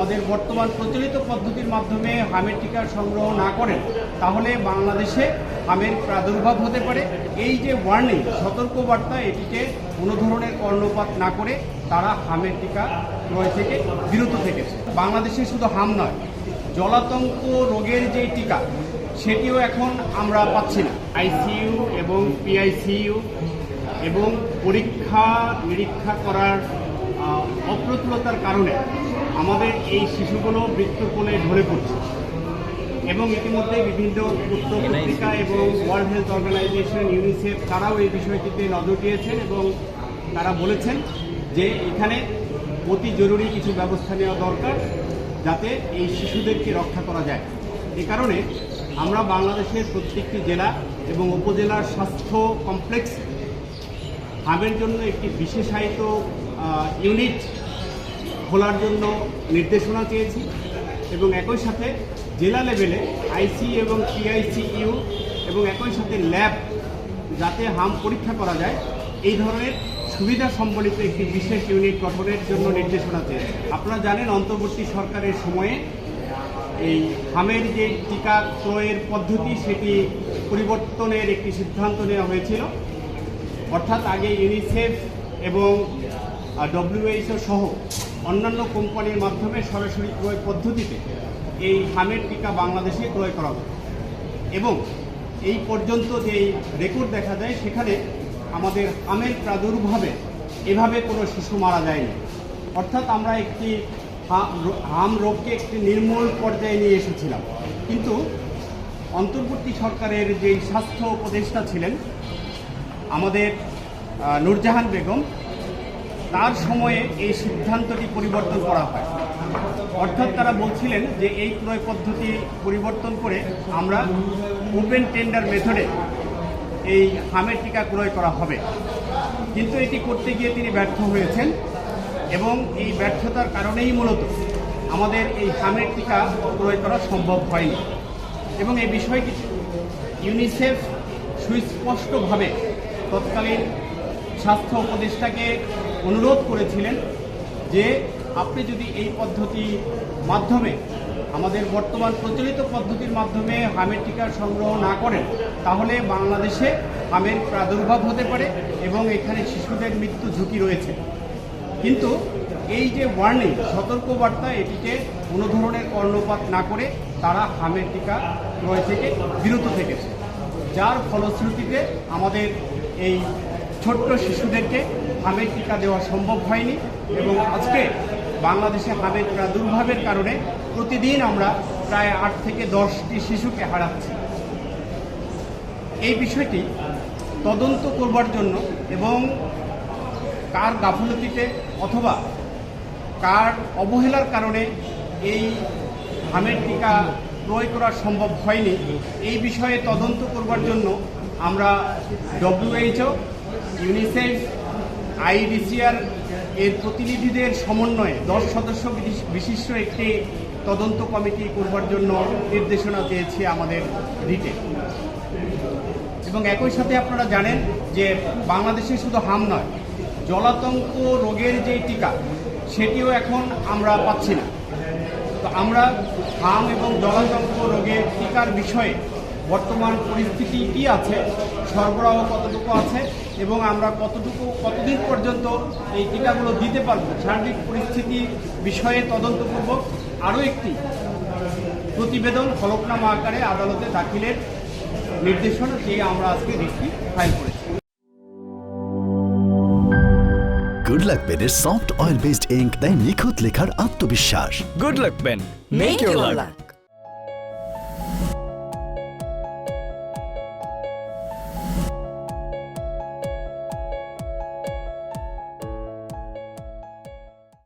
আমাদের বর্তমান প্রচলিত পদ্ধতির মাধ্যমে হামের টিকা সংগ্রহ না করেন, তাহলে বাংলাদেশে হামের প্রাদুর্ভাব হতে পারে। এই যে ওয়ার্নিং, সতর্কবার্তা, এটিকে কোনো ধরনের কর্ণপাত না করে তারা হামের টিকা ক্রয় থেকে বিরত থেকেছে। বাংলাদেশে শুধু হাম নয়, জলাতঙ্ক রোগের যে টিকা সেটিও এখন আমরা পাচ্ছি না। আইসিইউ এবং পিআইসিইউ এবং পরীক্ষা নিরীক্ষা করার অপ্রতুলতার কারণে আমাদের এই শিশুগুলো মৃত্যুর কোলে ঢলে পড়ছে এবং ইতিমধ্যে বিভিন্ন পত্রিকা এবং ওয়ার্ল্ড হেলথ অর্গানাইজেশন, ইউনিসেফ তারাও এই বিষয়টিতে নজর দিয়েছেন এবং তারা বলেছেন যে এখানে অতি জরুরি কিছু ব্যবস্থা নেওয়া দরকার যাতে এই শিশুদেরকে রক্ষা করা যায়। এ কারণে আমরা বাংলাদেশের প্রত্যেকটি জেলা এবং উপজেলার স্বাস্থ্য কমপ্লেক্স হামের জন্য একটি বিশেষায়িত ইউনিট খোলার জন্য নির্দেশনা চেয়েছি এবং একই সাথে জেলা লেভেলে আইসি এবং পিআইসিইউ এবং একই সাথে ল্যাব যাতে হাম পরীক্ষা করা যায় এই ধরনের সুবিধা সম্বলিত একটি বিশেষ ইউনিট গঠনের জন্য নির্দেশনা চেয়েছি। আপনারা জানেন, অন্তর্বর্তী সরকারের সময়ে এই হামের যে টিকা ক্রয়ের পদ্ধতি সেটি পরিবর্তনের একটি সিদ্ধান্ত নেওয়া হয়েছিল। অর্থাৎ আগে ইউনিসেফ এবং WHO সহ অন্যান্য কোম্পানির মাধ্যমে সরাসরি ক্রয় পদ্ধতিতে এই হামের টিকা বাংলাদেশে ক্রয় করা হতো এবং এই পর্যন্ত যে রেকর্ড দেখা যায় সেখানে আমাদের হামের প্রাদুর্ভাবে এভাবে কোনো শিশু মারা যায়নি। অর্থাৎ আমরা একটি হাম রোগকে একটি নির্মূল পর্যায়ে নিয়ে এসেছিলাম। কিন্তু অন্তর্বর্তী সরকারের যেই স্বাস্থ্য উপদেষ্টা ছিলেন আমাদের নূরজাহান বেগম, তার সময়ে এই সিদ্ধান্তটি পরিবর্তন করা হয়। অর্থাৎ তারা বলছিলেন যে এই ক্রয় পদ্ধতি পরিবর্তন করে আমরা ওপেন টেন্ডার মেথডে এই হামের টিকা ক্রয় করা হবে। কিন্তু এটি করতে গিয়ে তিনি ব্যর্থ হয়েছেন এবং এই ব্যর্থতার কারণেই মূলত আমাদের এই হামের টিকা ক্রয় করা সম্ভব হয়নি এবং এই বিষয়টি ইউনিসেফ সুস্পষ্টভাবে তৎকালীন স্বাস্থ্য উপদেষ্টাকে অনুরোধ করেছিলেন যে আপনি যদি এই পদ্ধতির মাধ্যমে আমাদের বর্তমান প্রচলিত পদ্ধতির মাধ্যমে হামের টিকা সংগ্রহ না করেন, তাহলে বাংলাদেশে হামের প্রাদুর্ভাব হতে পারে এবং এখানে শিশুদের মৃত্যু ঝুঁকি রয়েছে। কিন্তু এই যে ওয়ার্নিং, সতর্কবার্তা, এটিকে কোনো ধরনের কর্ণপাত না করে তারা হামের টিকা ক্রয় থেকে বিরত থেকেছে, যার ফলশ্রুতিতে আমাদের এই ছোট্ট শিশুদেরকে হামের টিকা দেওয়া সম্ভব হয়নি এবং আজকে বাংলাদেশে হামের প্রাদুর্ভাবের কারণে প্রতিদিন আমরা প্রায় 8 থেকে 10টি শিশুকে হারাচ্ছি। এই বিষয়টি তদন্ত করবার জন্য এবং কার গাফলতিতে অথবা কার অবহেলার কারণে এই হামের টিকা ক্রয় করা সম্ভব হয়নি, এই বিষয়ে তদন্ত করবার জন্য আমরা WHO, ইউনিসেফ, IDCR এর প্রতিনিধিদের সমন্বয়ে 10 সদস্য বিশিষ্ট একটি তদন্ত কমিটি করবার জন্য নির্দেশনা চেয়েছে আমাদের রিটে। এবং একই সাথে আপনারা জানেন যে বাংলাদেশে শুধু হাম নয়, জলাতঙ্ক রোগের যে টিকা সেটিও এখন আমরা পাচ্ছি না। তো আমরা হাম এবং জলাতঙ্ক রোগের টিকার বিষয়ে বর্তমান পরিস্থিতি কী আছে, সরবরাহ কতটুকু আছে এবং আমরা কতদিন পর্যন্ত এই টিকাগুলো দিতে পারব, সার্বিক পরিস্থিতি বিষয়ে তদন্ত করব। আরও একটি প্রতিবেদন হলফনামা আকারে আদালতে দাখিলের নির্দেশনা দিয়ে আমরা আজকে রিটটি ফাইল করেছি। গুড লাক পেনের সফট অয়েল বেসড ইঙ্ক দেয় নিখুঁত লেখার আত্মবিশ্বাস। Good luck pen. Make your luck.